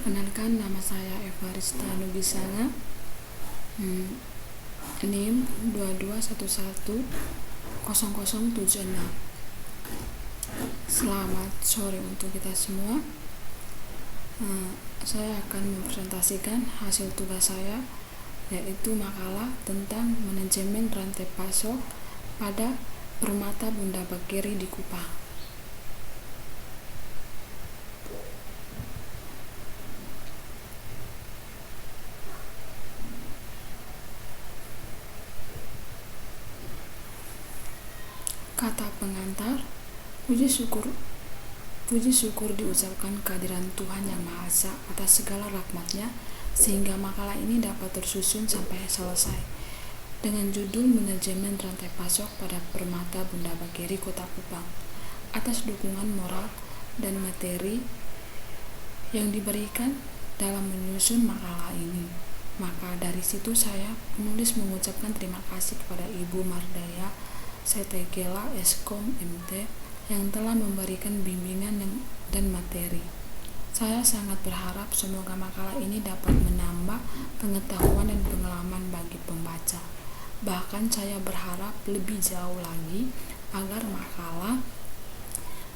Perkenalkan, nama saya Evarista Nubisana, NIM 22110076. Selamat sore untuk kita semua. Saya akan mempresentasikan hasil tugas saya, yaitu makalah tentang manajemen rantai pasok pada Permata Bunda Bakeri di Kupang. Kata pengantar, puji syukur diucapkan kehadiran Tuhan Yang Maha Esa atas segala rahmat-Nya, sehingga makalah ini dapat tersusun sampai selesai. Dengan judul Manajemen Rantai Pasok pada Permata Bunda Bakeri Kota Kupang, atas dukungan moral dan materi yang diberikan dalam menyusun makalah ini. Maka dari situ saya penulis mengucapkan terima kasih kepada Ibu Mardaya Setegela Eskom MT yang telah memberikan bimbingan dan materi. Saya sangat berharap semoga makalah ini dapat menambah pengetahuan dan pengalaman bagi pembaca. Bahkan saya berharap lebih jauh lagi agar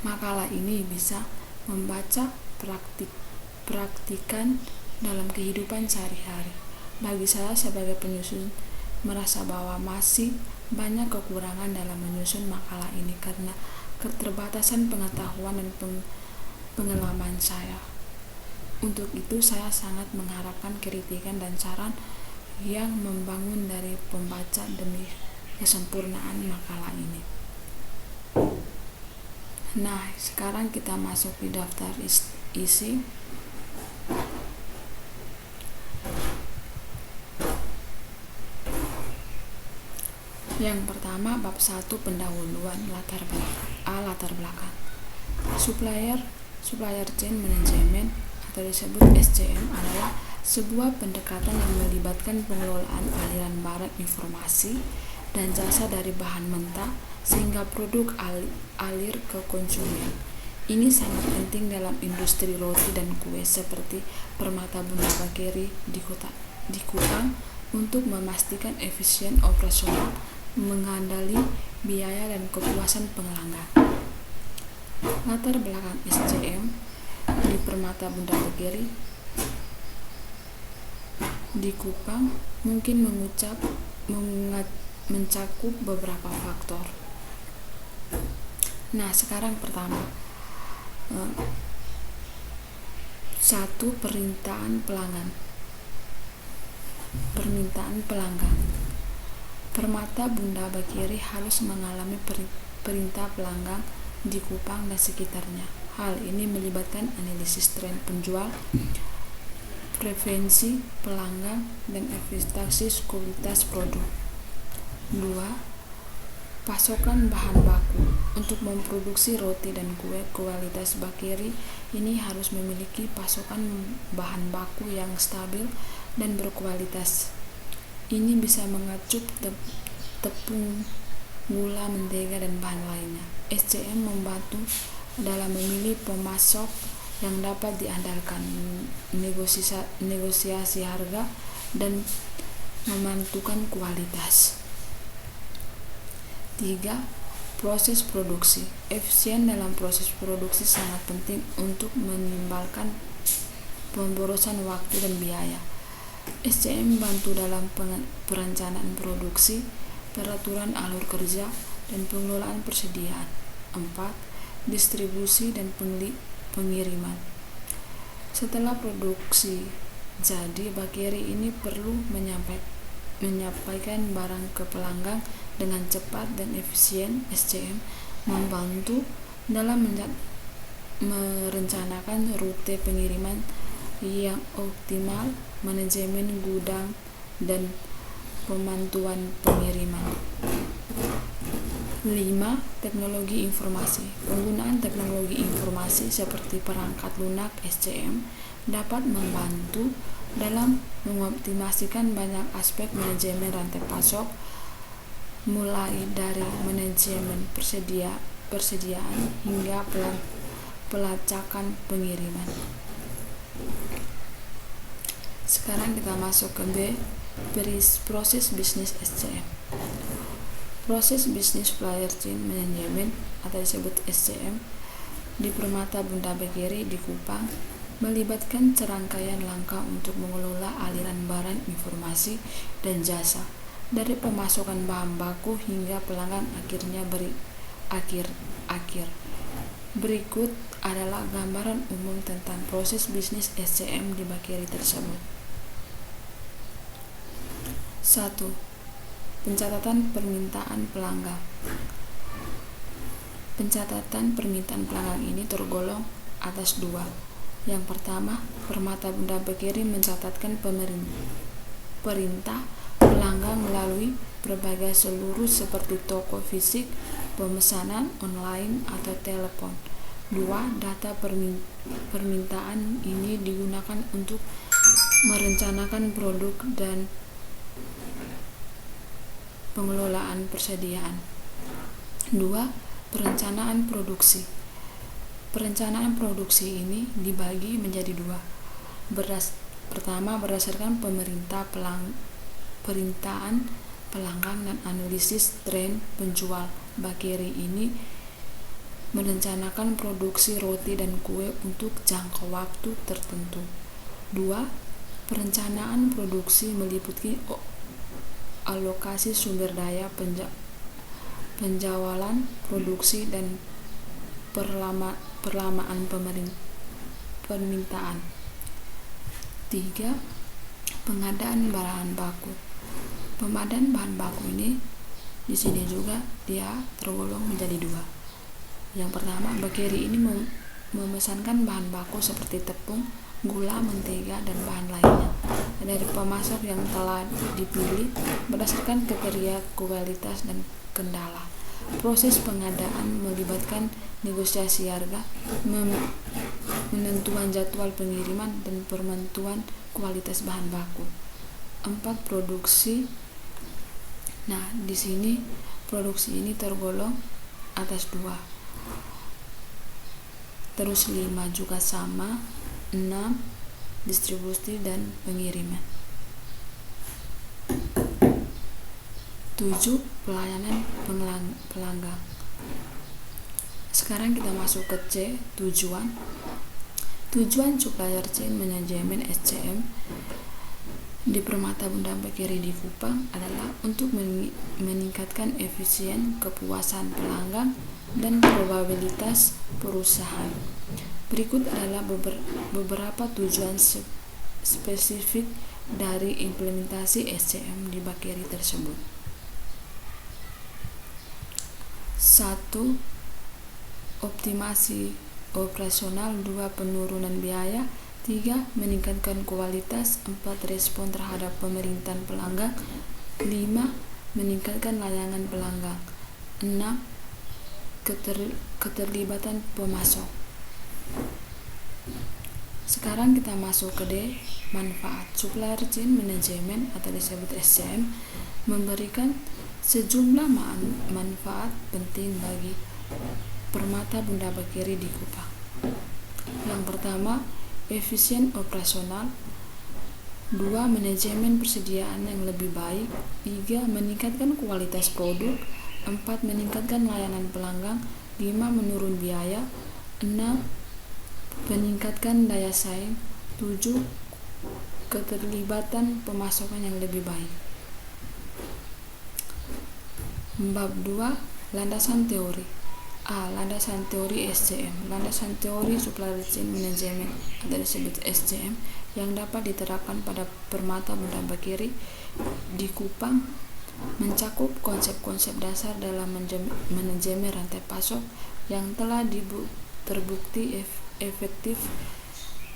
makalah ini bisa membaca praktikan dalam kehidupan sehari-hari. Bagi saya sebagai penyusun merasa bahwa masih banyak kekurangan dalam menyusun makalah ini karena keterbatasan pengetahuan dan pengalaman saya. Untuk itu saya sangat mengharapkan kritikan dan saran yang membangun dari pembaca demi kesempurnaan makalah ini. Nah, sekarang kita masuk di daftar isi. Yang pertama, bab 1 pendahuluan latar belakang. Supplier chain management atau disebut SCM adalah sebuah pendekatan yang melibatkan pengelolaan aliran barang informasi dan jasa dari bahan mentah sehingga produk alir ke konsumen. Ini sangat penting dalam industri roti dan kue seperti Permata Bunda Bakeri di Kupang untuk memastikan efisien operasional, mengendali biaya dan kepuasan pelanggan. Latar belakang SCM di Permata Bunda Bakeri di Kupang mungkin mencakup beberapa faktor. Nah, sekarang pertama, 1. Permintaan pelanggan. Permata Bunda Bakeri harus mengalami perintah pelanggan di Kupang dan sekitarnya. Hal ini melibatkan analisis tren penjual, preferensi pelanggan, dan evaluasi kualitas produk. 2. Pasokan bahan baku. Untuk memproduksi roti dan kue kualitas Bakeri ini harus memiliki pasokan bahan baku yang stabil dan berkualitas. Ini bisa mengacup tepung, gula, mentega, dan bahan lainnya. SCM membantu dalam memilih pemasok yang dapat diandalkan, negosiasi harga, dan memantaukan kualitas. 3. Proses produksi. Efisien dalam proses produksi sangat penting untuk menimbalkan pemborosan waktu dan biaya. SCM bantu dalam perencanaan produksi, peraturan alur kerja, dan pengelolaan persediaan. 4. Distribusi dan pengiriman. Setelah produksi jadi, Bakeri ini perlu menyampaikan barang ke pelanggan dengan cepat dan efisien. SCM membantu dalam merencanakan rute pengiriman yang optimal, manajemen gudang, dan pemantauan pengiriman. 5. Teknologi informasi. Penggunaan teknologi informasi seperti perangkat lunak SCM dapat membantu dalam mengoptimasikan banyak aspek manajemen rantai pasok, mulai dari manajemen persediaan hingga pelacakan pengiriman. Sekarang kita masuk ke B, proses bisnis SCM. Proses bisnis supplier chain manajemen atau disebut SCM di Permata Bunda Bekeri di Kupang melibatkan serangkaian langkah untuk mengelola aliran barang, informasi, dan jasa dari pemasukan bahan baku hingga pelanggan akhirnya akhir. Berikut adalah gambaran umum tentang proses bisnis SCM di Bekeri tersebut. 1. Pencatatan permintaan pelanggan. Pencatatan permintaan pelanggan ini tergolong atas dua. Yang pertama, Permata Bunda Bekeri mencatatkan perintah pelanggan melalui berbagai seluruh seperti toko fisik, pemesanan online, atau telepon. 2. Data permintaan ini digunakan untuk merencanakan produk dan pengelolaan persediaan. 2. Perencanaan produksi. Perencanaan produksi ini dibagi menjadi dua. Pertama, berdasarkan permintaan pelanggan dan analisis tren penjual. Bekeri ini merencanakan produksi roti dan kue untuk jangka waktu tertentu. 2. Perencanaan produksi meliputi alokasi sumber daya, penjualan, produksi, dan perlamaan permintaan. 3. Pengadaan bahan baku. Pengadaan bahan baku ini di sini juga dia tergolong menjadi dua. Yang pertama, Bekeri ini memesankan bahan baku seperti tepung, gula, mentega, dan bahan lainnya dari pemasok yang telah dipilih berdasarkan kriteria kualitas dan kendala. Proses pengadaan melibatkan negosiasi harga, menentuan jadwal pengiriman, dan penentuan kualitas bahan baku. 4. Produksi. Nah, di sini produksi ini tergolong atas dua. Terus 5 juga sama. 6. Distribusi dan pengiriman. 7. Pelayanan pelanggan. Sekarang kita masuk ke C, tujuan. Tujuan supplier chain manajemen SCM di Permata Bunda Bekeri di Kupang adalah untuk meningkatkan efisien kepuasan pelanggan dan probabilitas perusahaan. Berikut adalah beberapa tujuan spesifik dari implementasi SCM di Bekeri tersebut. 1. Optimasi operasional. 2. Penurunan biaya. 3. Meningkatkan kualitas. 4. Respon terhadap pemerintahan pelanggan. 5. Meningkatkan layanan pelanggan. 6. Keterlibatan pemasok. Sekarang kita masuk ke D, manfaat. Supplier chain management atau disebut SCM memberikan sejumlah manfaat penting bagi Permata Bunda Bekeri di Kupang. Yang pertama, efisien operasional. 2. Manajemen persediaan yang lebih baik. 3. Meningkatkan kualitas produk. 4. Meningkatkan layanan pelanggan. 5. Menurun biaya. 6. Meningkatkan daya saing. 7. Keterlibatan pemasaran yang lebih baik. Bab 2. Landasan teori. A. Landasan teori SCM. Landasan teori supplier chain management atau disebut SCM yang dapat diterapkan pada Permata Bunda Bekeri di Kupang mencakup konsep-konsep dasar dalam manajemen rantai pasok yang telah terbukti efektif.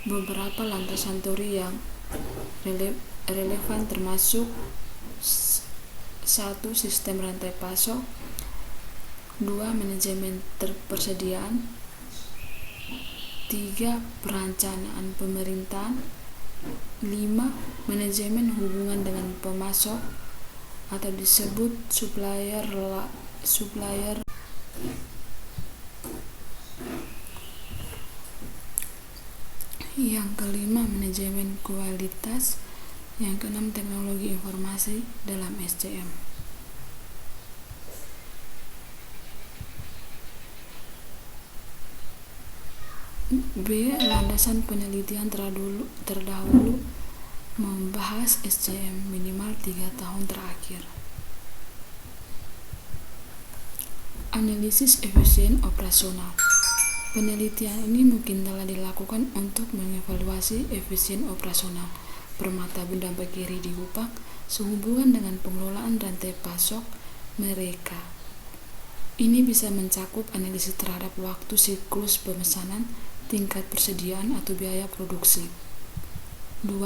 Beberapa landasan teori yang relevan termasuk 1. Sistem rantai pasok. 2. Manajemen persediaan. 3. Perencanaan pemerintahan. 5. Manajemen hubungan dengan pemasok atau disebut supplier. Yang kelima, manajemen kualitas. Yang keenam, teknologi informasi dalam SCM. B. Landasan penelitian terdahulu membahas SCM minimal 3 tahun terakhir. Analisis efisien operasional. Penelitian ini mungkin telah dilakukan untuk mengevaluasi efisien operasional permata benda Bageri di Kupang sehubungan dengan pengelolaan rantai pasok mereka. Ini bisa mencakup analisis terhadap waktu siklus pemesanan, tingkat persediaan atau biaya produksi. 2.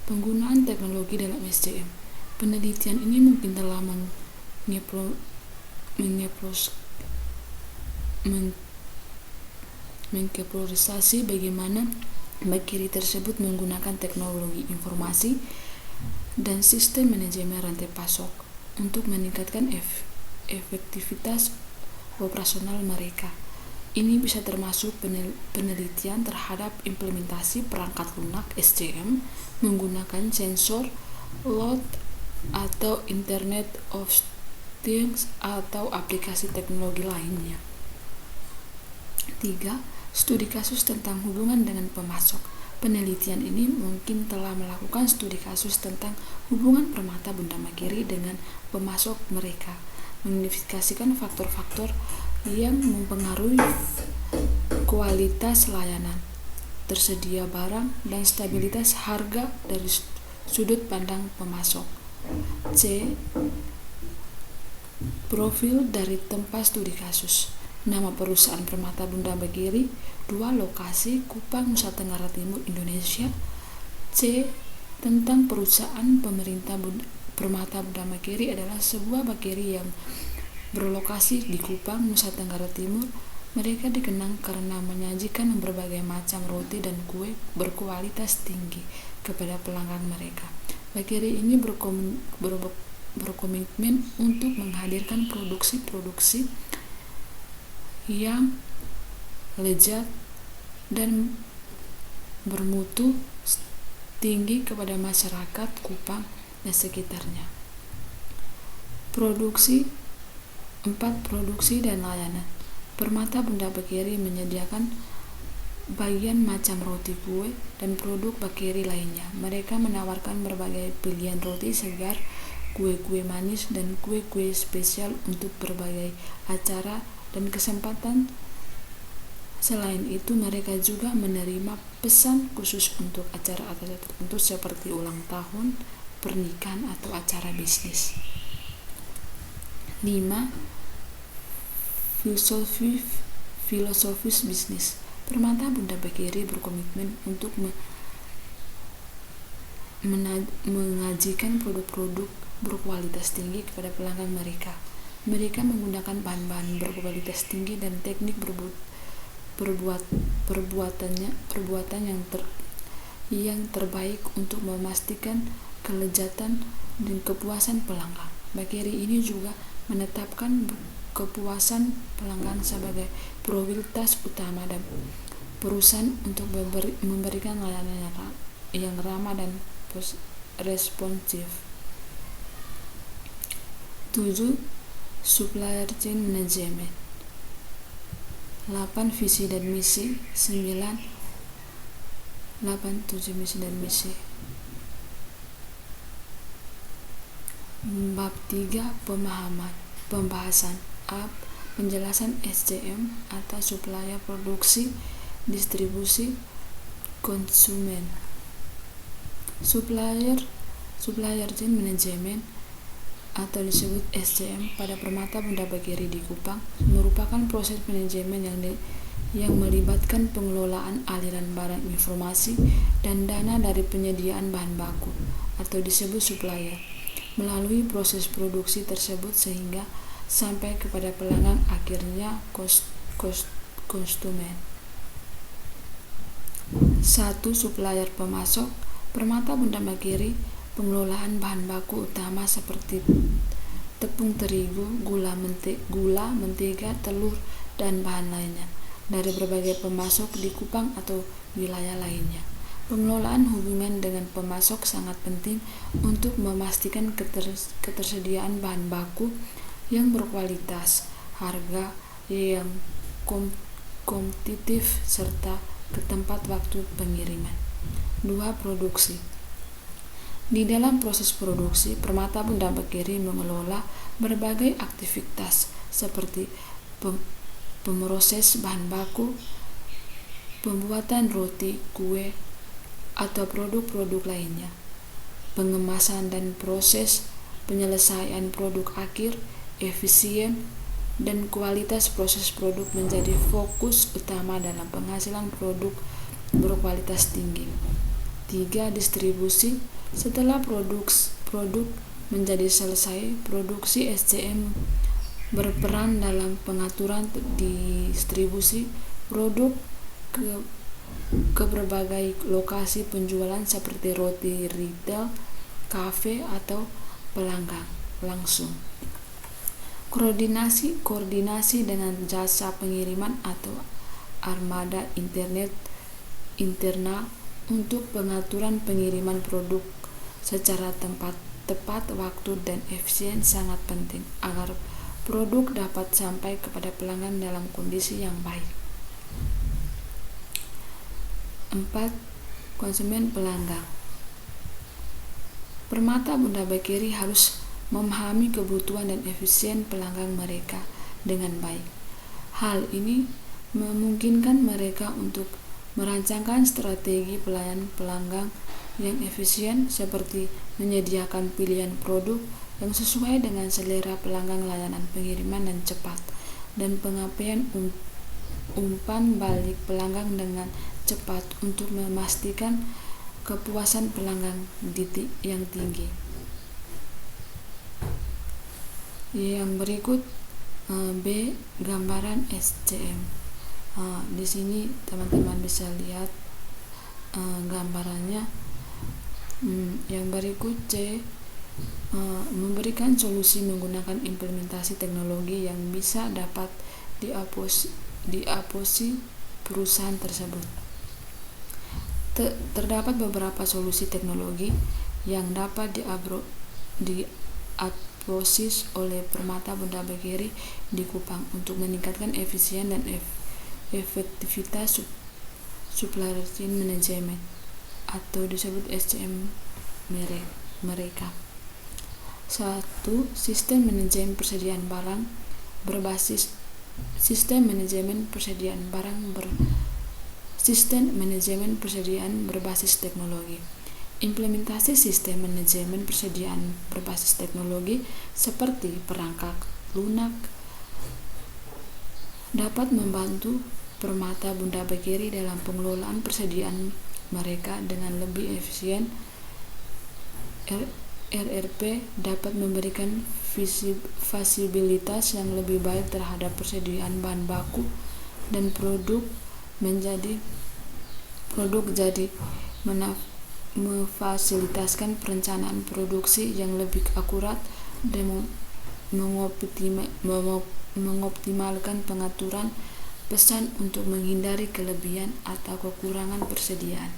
Penggunaan teknologi dalam SCM. Penelitian ini mungkin telah mengeksplorisasi bagaimana Bageri tersebut menggunakan teknologi informasi dan sistem manajemen rantai pasok untuk meningkatkan efektivitas operasional mereka. Ini bisa termasuk penelitian terhadap implementasi perangkat lunak SCM menggunakan sensor, load, atau Internet of Things atau aplikasi teknologi lainnya. 3. Studi kasus tentang hubungan dengan pemasok. Penelitian ini mungkin telah melakukan studi kasus tentang hubungan permata benda Bageri dengan pemasok mereka, mengidentifikasikan faktor-faktor yang mempengaruhi kualitas layanan, tersedia barang, dan stabilitas harga dari sudut pandang pemasok. C. Profil dari tempat studi kasus. Nama perusahaan permata benda Bageri. 2. Lokasi Kupang, Nusa Tenggara Timur, Indonesia. C. Tentang perusahaan pemerintah permata benda Bageri adalah sebuah Bageri yang berlokasi di Kupang, Nusa Tenggara Timur. Mereka dikenal karena menyajikan berbagai macam roti dan kue berkualitas tinggi kepada pelanggan mereka. Bageri ini berkomitmen untuk menghadirkan produksi-produksi yang lezat dan bermutu tinggi kepada masyarakat Kupang dan sekitarnya. Produksi. 4. Produksi dan layanan. Permata benda Bageri menyediakan bagian macam roti, kue, dan produk Bageri lainnya. Mereka menawarkan berbagai pilihan roti segar, kue-kue manis, dan kue-kue spesial untuk berbagai acara dan kesempatan. Selain itu, mereka juga menerima pesan khusus untuk acara-acara tertentu seperti ulang tahun, pernikahan, atau acara bisnis. 5. Filosofis bisnis. Permata benda Bageri berkomitmen untuk menyajikan produk-produk berkualitas tinggi kepada pelanggan mereka. Mereka menggunakan bahan-bahan berkualitas tinggi dan teknik perbuatan yang terbaik untuk memastikan kelezatan dan kepuasan pelanggan. Bageri ini juga menetapkan kepuasan pelanggan sebagai prioritas utama dan perusahaan untuk memberikan layanan yang ramah dan responsif. 7. Supplier chain management. 8. Visi dan misi. 9. 8.7 Misi dan misi. Bab 3. Pembahasan. A. Penjelasan SCM atau supplier produksi, distribusi, konsumen. Supplier chain management atau disebut SCM pada permata benda Bageri di Kupang merupakan proses manajemen yang melibatkan pengelolaan aliran barang, informasi, dan dana dari penyediaan bahan baku atau disebut supplier melalui proses produksi tersebut sehingga sampai kepada pelanggan akhirnya konsumen. 1. Supplier pemasok. Permata benda Bageri pengelolaan bahan baku utama seperti tepung terigu, gula, mentega, telur, dan bahan lainnya. dari berbagai pemasok di Kupang atau wilayah lainnya. Pengelolaan hubungan dengan pemasok sangat penting untuk memastikan ketersediaan bahan baku yang berkualitas, harga yang kompetitif, serta ketempat waktu pengiriman. 2. Produksi. Di dalam proses produksi, Permata Bunda Bekeri mengelola berbagai aktivitas seperti pemroses bahan baku, pembuatan roti, kue, atau produk-produk lainnya, pengemasan dan proses penyelesaian produk akhir, efisien dan kualitas proses produk menjadi fokus utama dalam penghasilan produk berkualitas tinggi. 3. Distribusi. Setelah produk menjadi selesai, produksi SCM berperan dalam pengaturan distribusi produk ke berbagai lokasi penjualan seperti roti retail, kafe, atau pelanggan langsung. Koordinasi dengan jasa pengiriman atau armada internal untuk pengaturan pengiriman produk secara tepat waktu dan efisien sangat penting agar produk dapat sampai kepada pelanggan dalam kondisi yang baik. 4. Konsumen pelanggan. Permata Bunda Bekeri harus memahami kebutuhan dan efisien pelanggan mereka dengan baik. Hal ini memungkinkan mereka untuk merancangkan strategi pelayanan pelanggan yang efisien, seperti menyediakan pilihan produk yang sesuai dengan selera pelanggan, layanan pengiriman dan cepat, dan pengabaian umpan balik pelanggan dengan cepat untuk memastikan kepuasan pelanggan yang tinggi. Yang berikut B. Gambaran SCM. Di sini teman-teman bisa lihat gambarannya. Yang berikut C. Memberikan solusi menggunakan implementasi teknologi yang bisa dapat diaposi perusahaan tersebut. Terdapat beberapa solusi teknologi yang dapat diaposis oleh Permata Bunda Bekeri di Kupang untuk meningkatkan efisien dan efektivitas supply chain management atau disebut SCM mereka. 1. Sistem manajemen persediaan barang berbasis teknologi. Implementasi sistem manajemen persediaan berbasis teknologi seperti perangkat lunak dapat membantu Permata Bunda Bekeri dalam pengelolaan persediaan mereka dengan lebih efisien. RRP dapat memberikan visibilitas yang lebih baik terhadap persediaan bahan baku dan produk jadi memfasilitasikan perencanaan produksi yang lebih akurat dan mengoptimalkan pengaturan pesan untuk menghindari kelebihan atau kekurangan persediaan.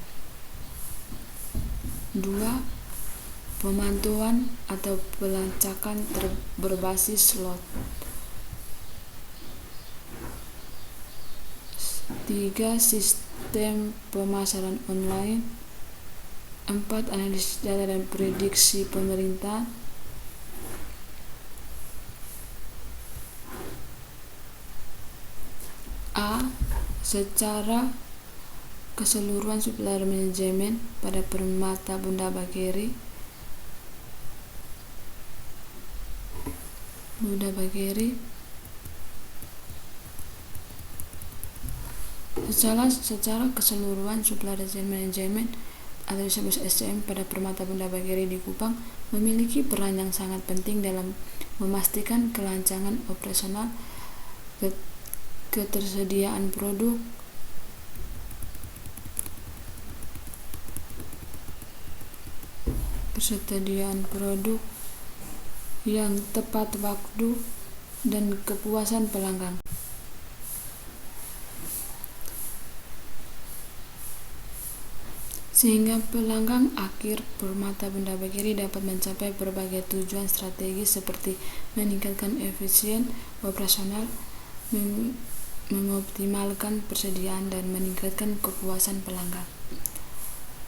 2. Pemantauan atau pelacakan berbasis slot. 3. Sistem pemasaran online. 4. Analisis data dan prediksi pemerintah. 'A. Secara keseluruhan supplier manajemen pada Permata Bunda Bekeri. Secara keseluruhan supplier manajemen atau disebut SCM pada Permata Bunda Bekeri di Kupang memiliki peran yang sangat penting dalam memastikan kelancaran operasional, ketersediaan produk, yang tepat waktu, dan kepuasan pelanggan. sehingga pelanggan akhir Permata Bunda Bakery dapat mencapai berbagai tujuan strategis seperti meningkatkan efisien operasional, mengoptimalkan persediaan, dan meningkatkan kepuasan pelanggan.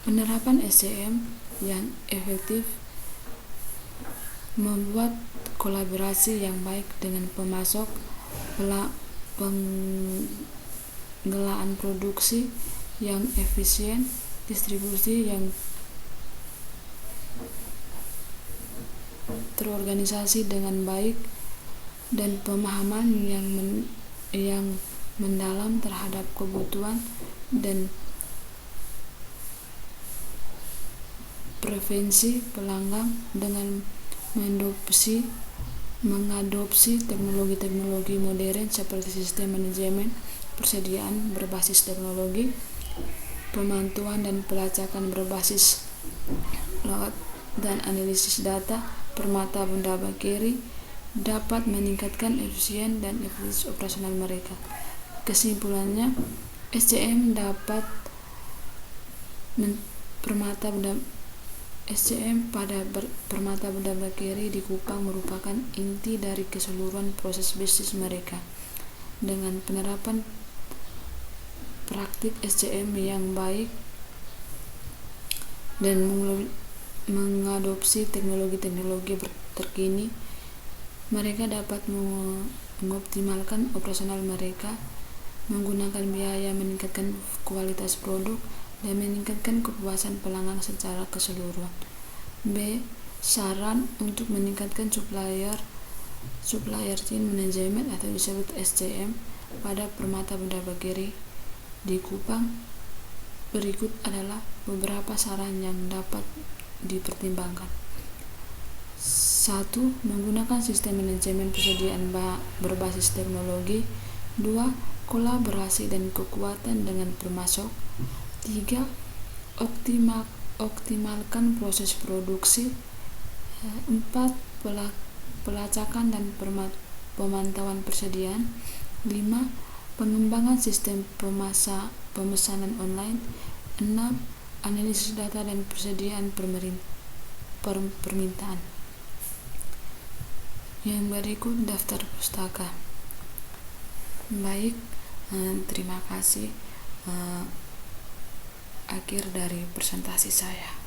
Penerapan SCM yang efektif membuat kolaborasi yang baik dengan pemasok, penggelaan produksi yang efisien, distribusi yang terorganisasi dengan baik, dan pemahaman yang mendalam terhadap kebutuhan dan preferensi pelanggan dengan mengadopsi teknologi-teknologi modern seperti sistem manajemen persediaan berbasis teknologi, pemantauan dan pelacakan berbasis laut, dan analisis data. Permata Bunda Bakery dapat meningkatkan efisien dan efektivitas operasional mereka. Kesimpulannya, SCM pada Permata Bunda Bakery di Kupang merupakan inti dari keseluruhan proses bisnis mereka. Dengan penerapan praktik SCM yang baik dan mengadopsi teknologi-teknologi terkini, mereka dapat mengoptimalkan operasional mereka, menggunakan biaya, meningkatkan kualitas produk, dan meningkatkan kepuasan pelanggan secara keseluruhan. B. Saran untuk meningkatkan supplier chain management atau disebut SCM pada Permata Bunda Bakery di Kupang. Berikut adalah beberapa saran yang dapat dipertimbangkan. 1. Menggunakan sistem manajemen persediaan berbasis teknologi. 2. Kolaborasi dan kekuatan dengan pemasok. 3. Optimalkan proses produksi. 4. Pelacakan dan pemantauan persediaan. 5. Pengembangan sistem pemesanan online. 6. Analisis data dan persediaan permintaan. Yang berikut daftar pustaka. Baik, terima kasih. Akhir dari presentasi saya.